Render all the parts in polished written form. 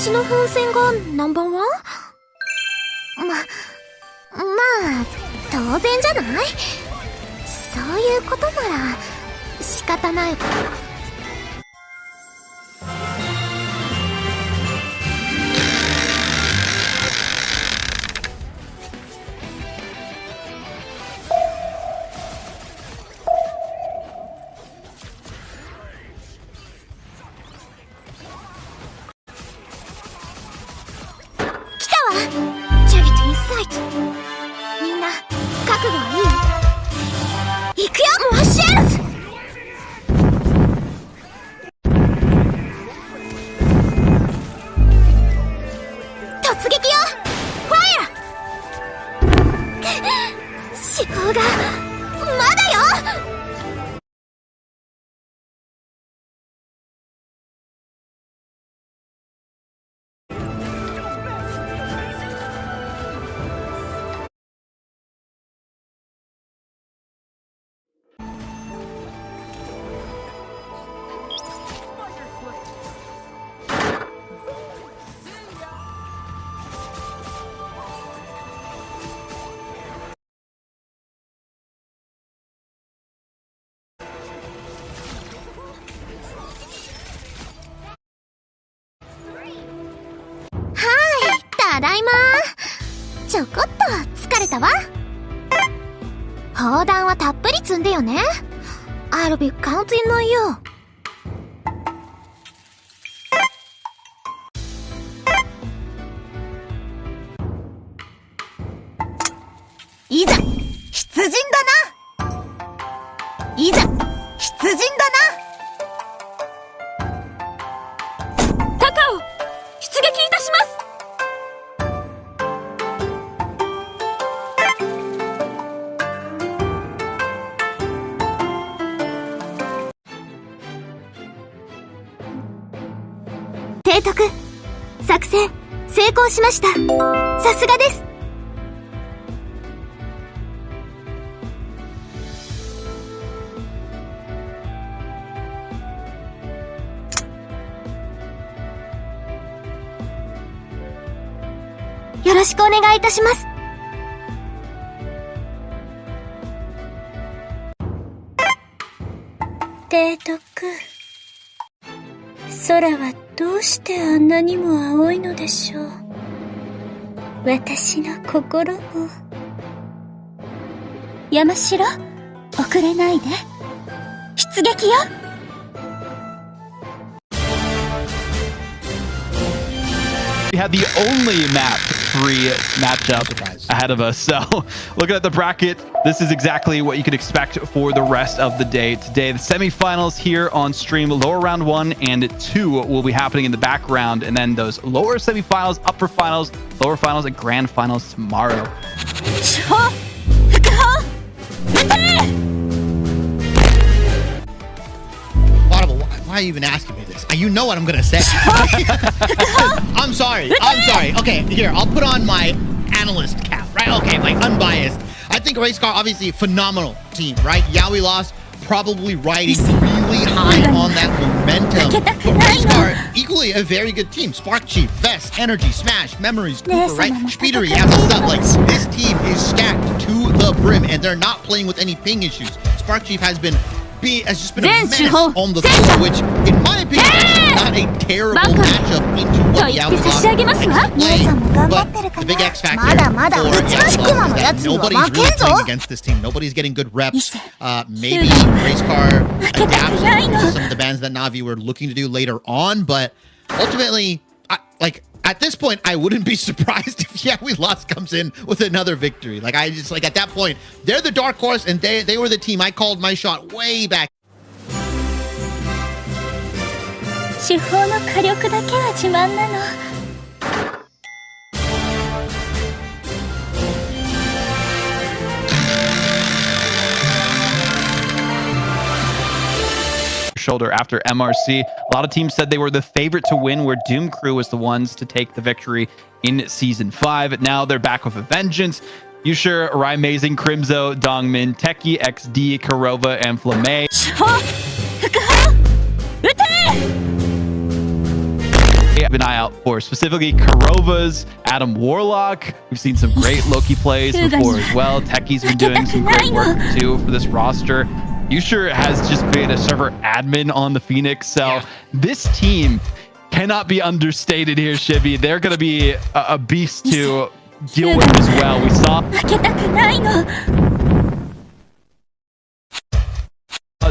私の風船がナンバーワン？まあ、当然じゃない？そういうことなら仕方ないか。チャゲットインサイト。みんな覚悟はいい？行くよ、モアシェルズ。突撃よ、ファイア。手法がまだよ。ただいま。ちょこっと疲れたわ。砲弾はたっぷり積んでよね。I'll be counting on you。 いざ出陣だな。いざ出陣だな。タカオ、出撃いたします。提督、作戦成功しました。さすがです。よろしくお願いいたします。提督、空はどうしてあんなにも青いのでしょう。私の心も。山城、遅れないで。出撃よ。We had the only map 3 matchup ahead of us. So looking at the bracket, this is exactly what you could expect for the rest of the day. Today, the semifinals here on stream. Lower round 1 and 2 will be happening in the background. And then those lower semifinals, upper finals, lower finals, and grand finals tomorrow. Why are you even asking me this? You know what I'm gonna say. I'm sorry. Okay, here, I'll put on my analyst cap, right? Okay, like unbiased. I think Race Car, obviously, phenomenal team, right? Yeah, we lost. Probably riding really high on that momentum. But Race Car, equally a very good team. Spark Chief, Vest, Energy, Smash, Memories, Cooper, right? Speedery as a sub. Like, this team is stacked to the brim, and they're not playing with any ping issues. Spark Chief has just been a mess on the floor, which, in my opinion, is actually not a terrible matchup into what Yawilast is playing. But the big X factor for Yawilast is that nobody's really playing against this team. Nobody's getting good reps. Maybe Race Car adapts to some of the bans that Na'Vi were looking to do later on, but ultimately, at this point, I wouldn't be surprised if Yawilast comes in with another victory. Like, at that point, they're the dark horse, and they were the team. I called my shot way back. 手法の火力だけは自慢なの。Shoulder after MRC. A lot of teams said they were the favorite to win, where Doom Crew was the ones to take the victory in Season 5. Now they're back with a vengeance. Yusher, Raimazing, Crimzo, Dongmin, Teki, XD, Kurova, and Flamme. keep an eye out for, specifically Kurova's, Adam Warlock. We've seen some great Loki plays before as well. Techie's been doing some great work too for this roster. Yusher has just been a server admin on the Phoenix, so this team cannot be understated here, Shibby. They're going to be a beast to deal with as well. We saw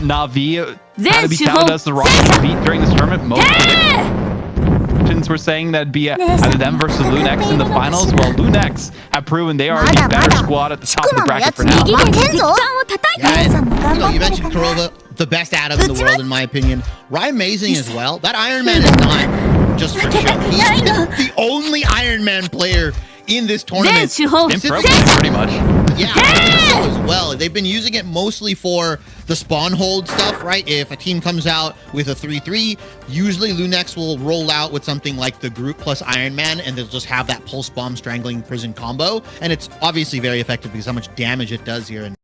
Na'Vi had to be counted as the roster to beat during this tournament. Most predictions were saying that'd be either them versus Lunex in the finals. Well, Lunex have proven they are the better squad at the top of the bracket for now. Yeah, and, you mentioned Kurova, the best Adam in the world, in my opinion. Ryan Mazing as well. That Iron Man is not just for show. He's the only Iron Man player in this tournament. Pretty much. Yeah, I think so as well. They've been using it mostly for the spawn hold stuff, right? If a team comes out with a 3-3, usually Lunex will roll out with something like the group plus Iron Man, and they'll just have that pulse bomb strangling prison combo. And it's obviously very effective because how much damage it does here. And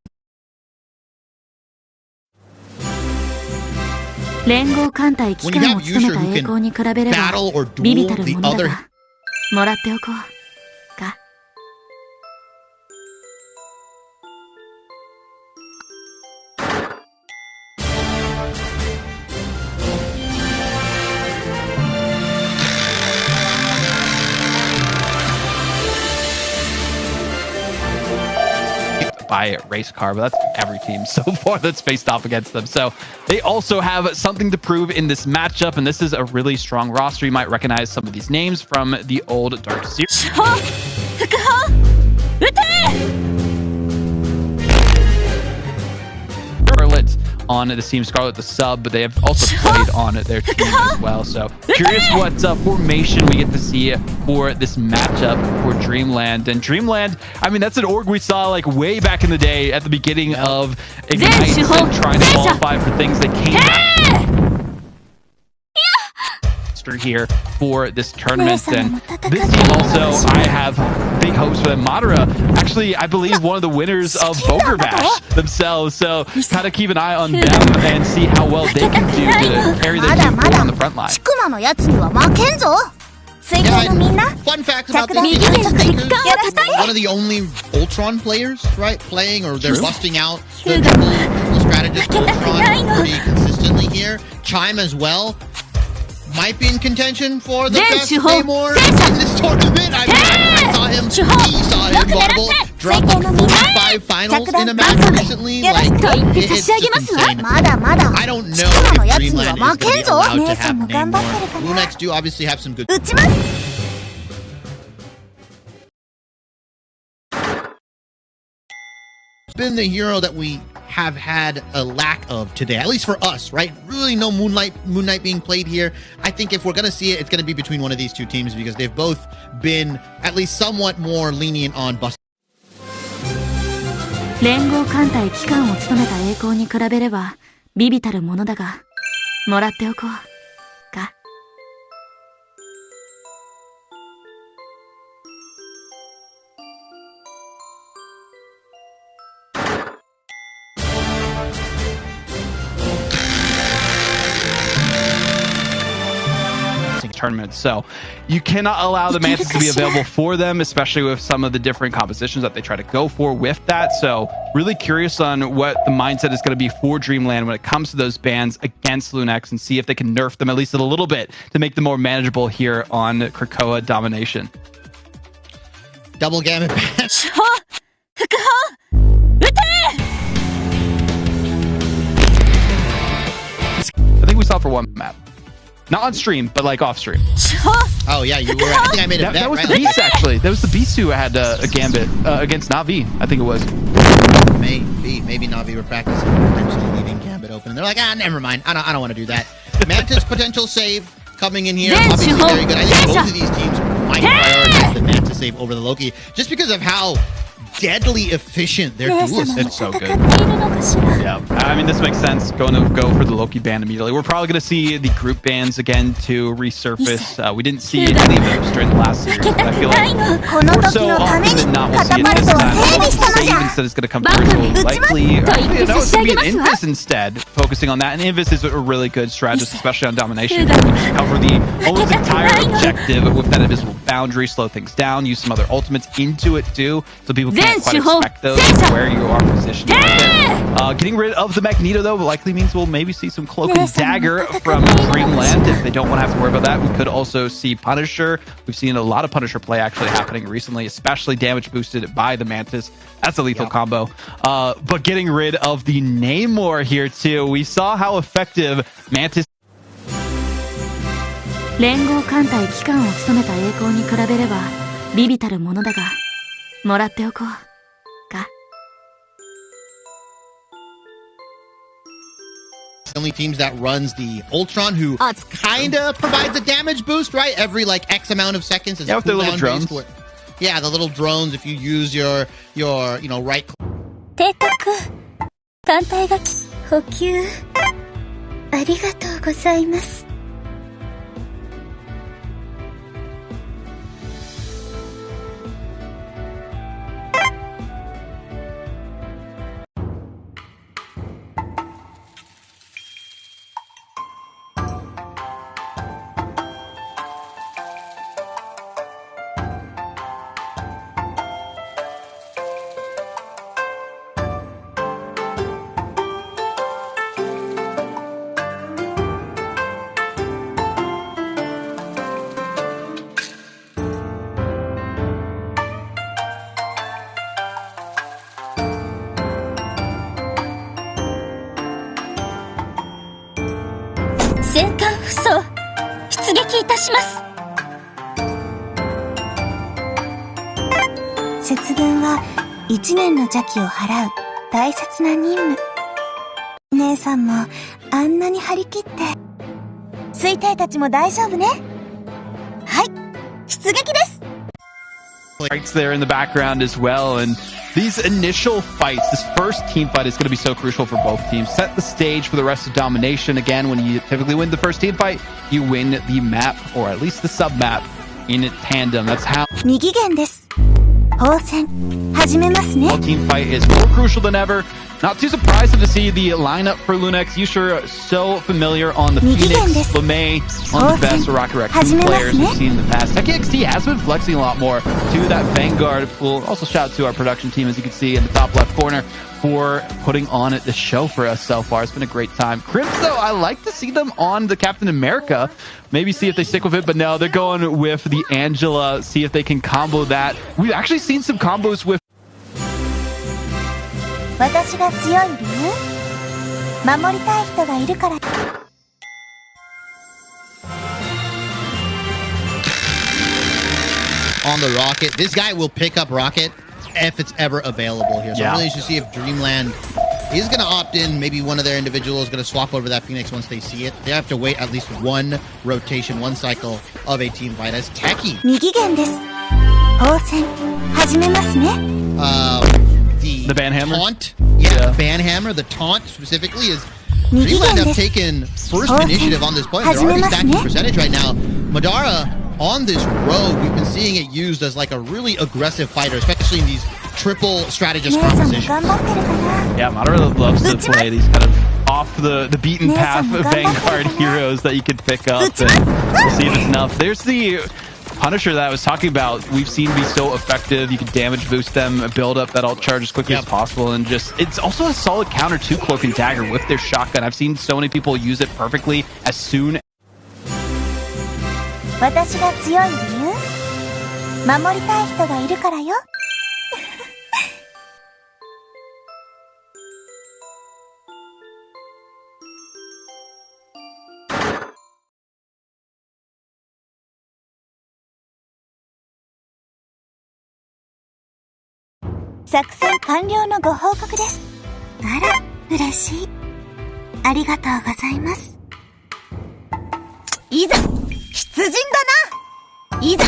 when you have Yusher who can battle or duel the other... by race car, but that's every team so far that's faced off against them. So they also have something to prove in this matchup, and this is a really strong roster. You might recognize some of these names from the old Dark series. Scarlet on the team, Scarlet the sub, but they have also played on their team as well. So curious what formation we get to see for this matchup for Dreamland. And Dreamland, I mean, that's an org we saw like way back in the day at the beginning of Ignite and trying to qualify for things that came back here for this tournament. And this team also, I have big hopes for them. Madara, actually, I believe one of the winners of Boger Bash themselves, so kind of keep an eye on them and see how well they can do to carry their team forward on the front line. Yeah, fun fact about this team, one of the only Ultron players, right, playing, or they're busting out the strategist Ultron pretty consistently here. Chime as well might be in contention for the best Namor in this tournament. I mean, I saw him, he saw him, Marble, drop like 45 finals in a match recently. Like, it's just insane. I don't know if Dreamland is going to be allowed to have Namor. Lunex do obviously have some good... been the hero that we have had a lack of today, at least for us, right? Really no Moon Knight being played here. I think if we're going to see it, it's going to be between one of these two teams because they've both been at least somewhat more lenient on busting. 連合艦隊機関を務めた栄光に比べれば微々たるものだが、もらっておこうか。Tournaments, so you cannot allow the Mantis to be available for them, especially with some of the different compositions that they try to go for with that. So really curious on what the mindset is going to be for Dreamland when it comes to those bans against Lunex, and see if they can nerf them at least a little bit to make them more manageable here on Krakoa Domination. Double gamut ban. I think we saw it for one map. Not on stream, but like off stream. Oh yeah, you were. I think I made a bet. That was right? the Beast, actually. That was the Beast who had a gambit against Na'Vi. I think it was. Maybe Na'Vi were practicing potentially leaving gambit open. They're like, never mind. I don't want to do that. Mantis potential save coming in here. Obviously very good. I think both of these teams might prioritize the Mantis save over the Loki, just because of how deadly efficient their duelists. It's so good. Yeah, I mean, this makes sense. Going to go for the Loki ban immediately. We're probably going to see the group bans again to resurface. We didn't see any of those during the last series. I feel like we're so often than not we'll see it this time. Save instead is going to come through. So likely, actually, no, it's going to be an Invis instead, focusing on that. And Invis is a really good strategist, especially on domination. You can just cover the almost entire objective with that invisible boundary, slow things down, use some other ultimates into it too, so people can't quite expect those where you are positioned with it. Getting rid of the Magneto though likely means we'll maybe see some Cloak and Dagger from Dreamland if they don't want to have to worry about that. We could also see Punisher. We've seen a lot of Punisher play actually happening recently, especially damage boosted by the Mantis. That's a lethal combo. But getting rid of the Namor here too. We saw how effective Mantis 連合艦隊機関を務めた栄光に比べれば微々たるものだがもらっておこうか。 Only teams that runs the Ultron, who kind of provides a damage boost, right? Every like X amount of seconds. Yeah, with their little drones. Yeah, the little drones. If you use your right. 提督、艦隊が補給ありがとうございます。 戦艦不走出撃いたします。節分は1年の邪気を払う大切な任務。姉さんもあんなに張り切って水艇たちも大丈夫ね。はい、出撃です。 Fights there in the background as well, and these initial fights, this first team fight is going to be so crucial for both teams. Set the stage for the rest of domination. Again, when you typically win the first team fight, you win the map, or at least the sub-map, in tandem. That's how... 右舷です。砲戦始めますね。 Team fight is more crucial than ever. Not too surprised to see the lineup for Lunex. You sure are so familiar on the Phoenix, LeMay, on the best Rocket Raccoon players we've seen in the past. Techie XT has been flexing a lot more to that Vanguard pool. Also shout out to our production team, as you can see in the top left corner, for putting on the show for us so far. It's been a great time. Crips, though, I like to see them on the Captain America. Maybe see if they stick with it, but no, they're going with the Angela. See if they can combo that. We've actually seen some combos with 私が強い理由？守りたい人がいるから。 On the Rocket. This guy will pick up Rocket if it's ever available here. So I really should see if Dreamland is going to opt in. Maybe one of their individuals is going to swap over that Phoenix once they see it. They have to wait at least one rotation, one cycle of a team fight as Techie. 右舷です。砲戦始めますね。The banhammer? Taunt. Yeah, the banhammer, the taunt specifically is Dreamland have taken first initiative on this point. They're already stacking percentage right now. Madara on this road, we've been seeing it used as like a really aggressive fighter, especially in these triple strategist compositions. Yeah, Madara loves to play these kind of off the beaten path Vanguard heroes that you can pick up. And we'll see if it's enough. There's the Punisher that I was talking about. We've seen be so effective. You can damage boost them, build up that ult charge as quickly as possible, and just it's also a solid counter to Cloak and Dagger with their shotgun. I've seen so many people use it perfectly as soon. 私が強い理由？守りたい人がいるからよ。作戦完了のご報告です。あら、嬉しい。ありがとうございます。いざ、出陣だな。いざ、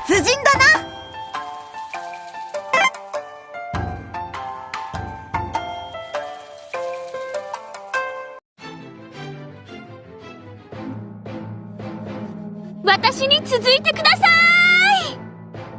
出陣だな。私に続いてください。